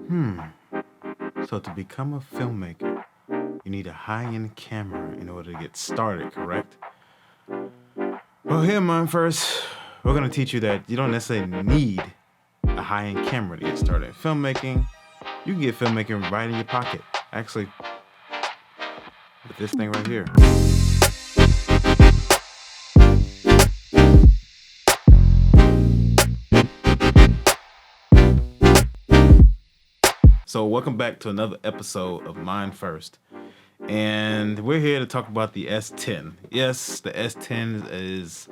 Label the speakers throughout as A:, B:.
A: So to become a filmmaker, you need a high-end camera in order to get started, correct? Well, here, man, first, we're gonna teach you that you don't necessarily need a high-end camera to get started in filmmaking. You can get filmmaking right in your pocket. Actually, with this thing right here. So welcome back to another episode of Mind First. And we're here to talk about the S10. Yes, the S10 is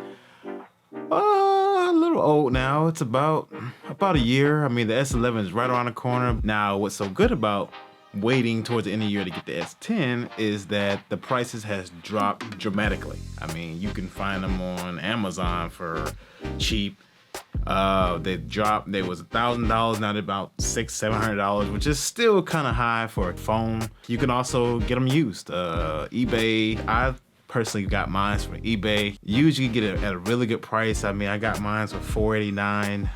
A: a little old now. It's about a year. I mean, the S11 is right around the corner. Now, what's so good about waiting towards the end of the year to get the S10 is that the prices has dropped dramatically. I mean, you can find them on Amazon for cheap. They dropped. They was $1,000. Now they're about $600-700, which is still kind of high for a phone. You can also get them used. eBay. I personally got mine from eBay. Usually get it at a really good price. I mean, I got mine for $489.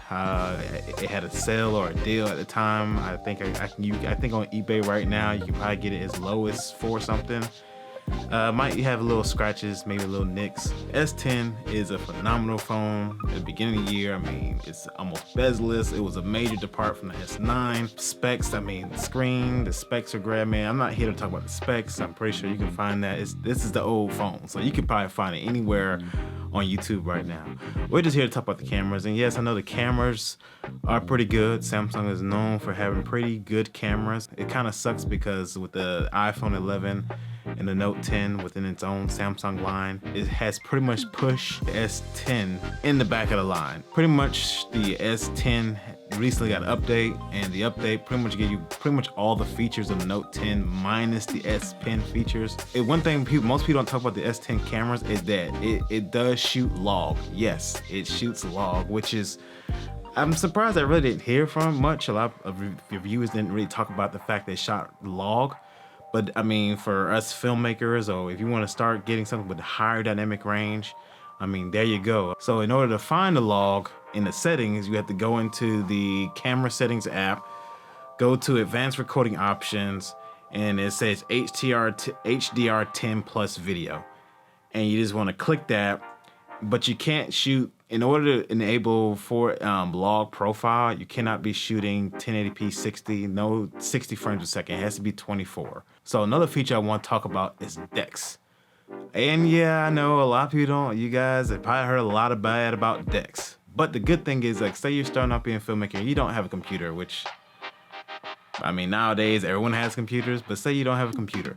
A: It had a sale or a deal at the time. I think on eBay right now you can probably get it as low as $4 something. Might have little scratches, maybe little nicks. S10 is a phenomenal phone. At the beginning of the year, I mean, it's almost bezel-less. It was a major depart from the S9. Specs, I mean, the specs are great, man. I'm not here to talk about the specs. I'm pretty sure you can find that. This is the old phone, so you can probably find it anywhere on YouTube right now. We're just here to talk about the cameras, and yes, I know the cameras are pretty good. Samsung is known for having pretty good cameras. It kind of sucks because with the iPhone 11 and the Note 10 within its own Samsung line, it has pretty much pushed the S10 in the back of the line. Pretty much the S10 recently got an update, and the update pretty much gave you all the features of the Note 10 minus the S Pen features. One thing most people don't talk about the S10 cameras is that it does shoot log. Yes, it shoots log, which is, I'm surprised I really didn't hear from much. A lot of reviewers didn't really talk about the fact they shot log. But I mean, for us filmmakers, or if you want to start getting something with higher dynamic range, I mean, there you go. So in order to find the log in the settings, you have to go into the camera settings app, go to advanced recording options, and it says HDR10 plus video. And you just want to click that, but you can't shoot. In order to enable for log profile, you cannot be shooting 1080p 60, no 60 frames a second. It has to be 24. So another feature I want to talk about is DeX. And yeah, I know a lot of people don't. You guys have probably heard a lot of bad about DeX. But the good thing is, like, say you're starting out being a filmmaker, you don't have a computer, which, I mean, nowadays everyone has computers, but say you don't have a computer,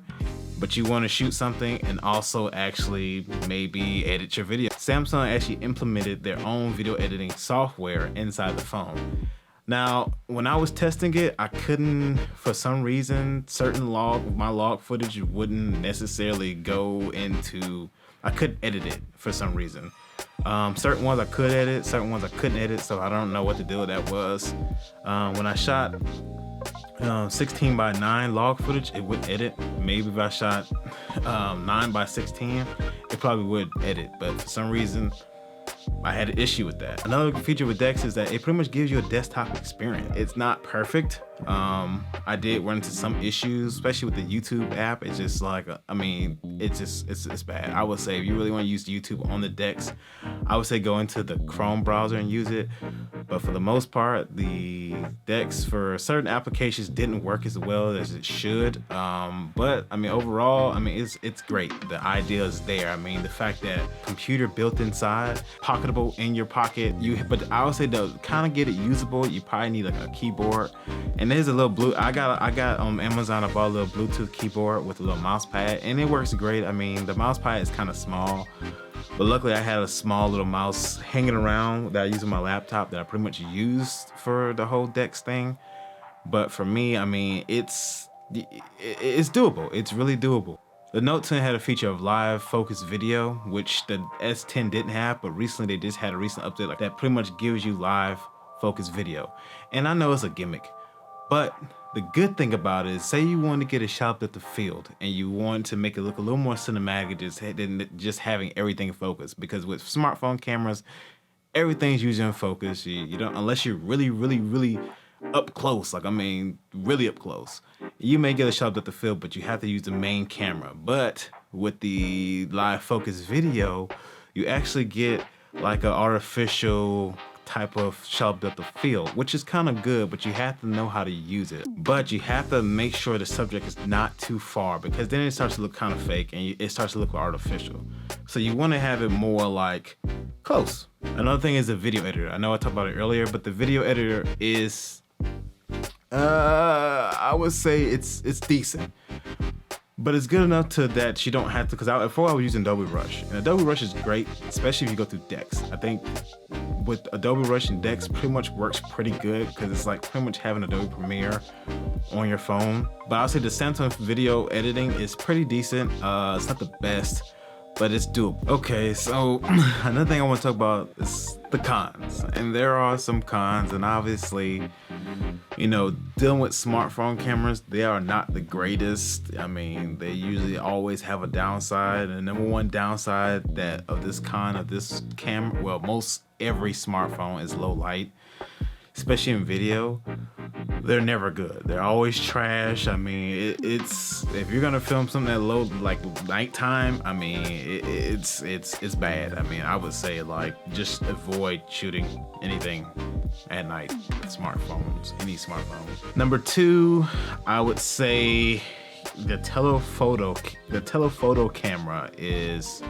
A: but you want to shoot something and also actually maybe edit your video. Samsung actually implemented their own video editing software inside the phone. Now, when I was testing it, I couldn't, for some reason, my log footage wouldn't necessarily go into, I couldn't edit it for some reason. Certain ones I could edit, certain ones I couldn't edit, so I don't know what the deal with that was. When I shot 16:9 log footage, it would edit. Maybe if I shot 9:16, it probably would edit, but for some reason I had an issue with that. Another feature with DeX is that it pretty much gives you a desktop experience. It's not perfect. I did run into some issues, especially with the YouTube app. It's just like, it's bad. I would say if you really want to use YouTube on the DeX, I would say go into the Chrome browser and use it. But for the most part, the DeX for certain applications didn't work as well as it should. But I mean, overall, I mean, it's great. The idea is there. I mean, the fact that computer built inside, pocketable in your pocket. But I would say to kind of get it usable, you probably need like a keyboard. And there's a little I got on Amazon, I bought a little Bluetooth keyboard with a little mouse pad, and it works great. I mean, the mouse pad is kind of small, but luckily I had a small little mouse hanging around that I use on my laptop that I pretty much used for the whole DeX thing. But for me, I mean, it's doable. It's really doable. The Note 10 had a feature of live focus video, which the S10 didn't have, but recently they just had a recent update like that pretty much gives you live focus video. And I know it's a gimmick, but the good thing about it is, say you want to get a shot at the field and you want to make it look a little more cinematic than just having everything focused, because with smartphone cameras, everything's usually in focus. You don't, unless you're really up close, like I mean, really up close. You may get a shot of the field, but you have to use the main camera. But with the live focus video, you actually get like an artificial type of sharp depth of field, which is kind of good, but you have to know how to use it. But you have to make sure the subject is not too far, because then it starts to look kind of fake and it starts to look artificial. So you want to have it more like close. Another thing is the video editor. I know I talked about it earlier, but the video editor is, I would say it's decent. But it's good enough to that you don't have to, because before I was using Adobe Rush, and Adobe Rush is great, especially if you go through DeX. I think with Adobe Rush and DeX pretty much works pretty good, because it's like pretty much having Adobe Premiere on your phone. But I'll say the Samsung video editing is pretty decent. It's not the best, but it's doable. Okay, so another thing I want to talk about is the cons. And there are some cons, and obviously, you know, dealing with smartphone cameras, they are not the greatest. I mean, they usually always have a downside. And the number one downside of this camera, well, most every smartphone is low light, especially in video. They're never good. They're always trash. I mean, it's if you're gonna film something at low, like nighttime, I mean, it's bad. I mean, I would say like just avoid shooting anything at night with smartphones, any smartphone. Number two, I would say the telephoto camera is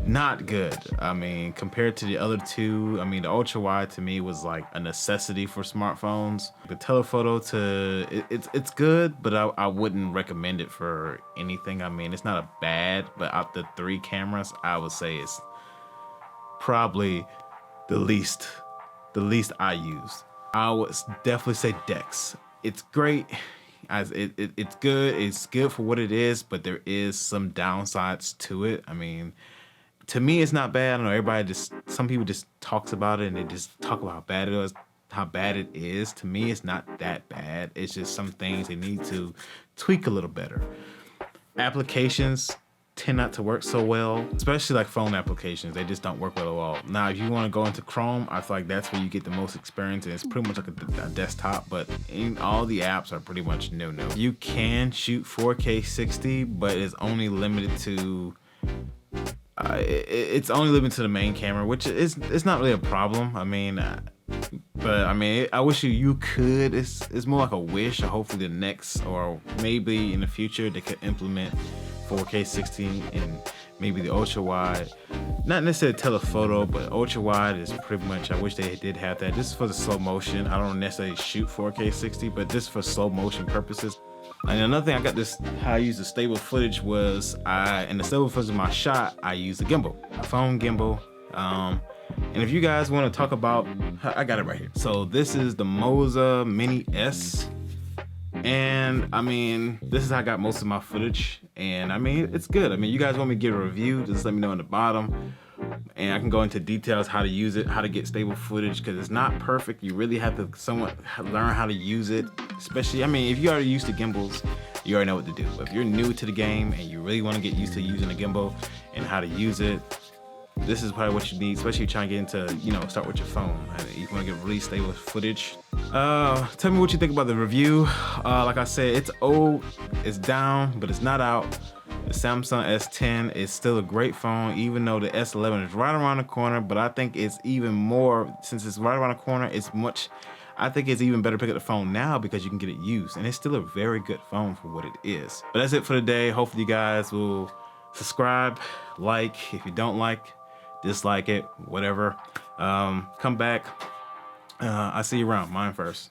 A: not good. I mean, compared to the other two, I mean, the ultra wide to me was like a necessity for smartphones. The telephoto it's good, but I wouldn't recommend it for anything. I mean, it's not a bad, but out the three cameras, I would say it's probably the least I used. I would definitely say DeX. It's great. It's good. It's good for what it is, but there is some downsides to it. I mean, to me, it's not bad. I know some people just talks about it and they just talk about how bad it is. To me, it's not that bad. It's just some things they need to tweak a little better. Applications tend not to work so well, especially like phone applications. They just don't work well at all. Now, if you want to go into Chrome, I feel like that's where you get the most experience, and it's pretty much like a desktop, but all the apps are pretty much no. You can shoot 4K 60, but it's only limited to the main camera, which it's not really a problem. I mean, but I mean, I wish you could. It's more like a wish. Hopefully, the next or maybe in the future they could implement 4K 60 and maybe the ultra wide. Not necessarily telephoto, but ultra wide is pretty much. I wish they did have that just for the slow motion. I don't necessarily shoot 4K 60, but just for slow motion purposes. And another thing how I use the stable footage was in the stable footage of my shot, I used a gimbal, a phone gimbal. And if you guys want to talk about, I got it right here. So this is the Moza Mini S. And I mean, this is how I got most of my footage. And I mean, it's good. I mean, you guys want me to give a review, just let me know in the bottom. And I can go into details how to use it, how to get stable footage, because it's not perfect. You really have to somewhat learn how to use it. Especially, I mean, if you already used to gimbals, you already know what to do. But if you're new to the game and you really want to get used to using a gimbal and how to use it, this is probably what you need, especially if you're trying to get into, start with your phone. You want to get really stable footage. Tell me what you think about the review. Like I said, it's old, it's down, but it's not out. The Samsung S10 is still a great phone, even though the S11 is right around the corner. But I think it's even more, since it's right around the corner, I think it's even better to pick up the phone now because you can get it used. And it's still a very good phone for what it is. But that's it for today. Hopefully you guys will subscribe, like. If you don't like, dislike it, whatever. Come back. I see you around. Mine first.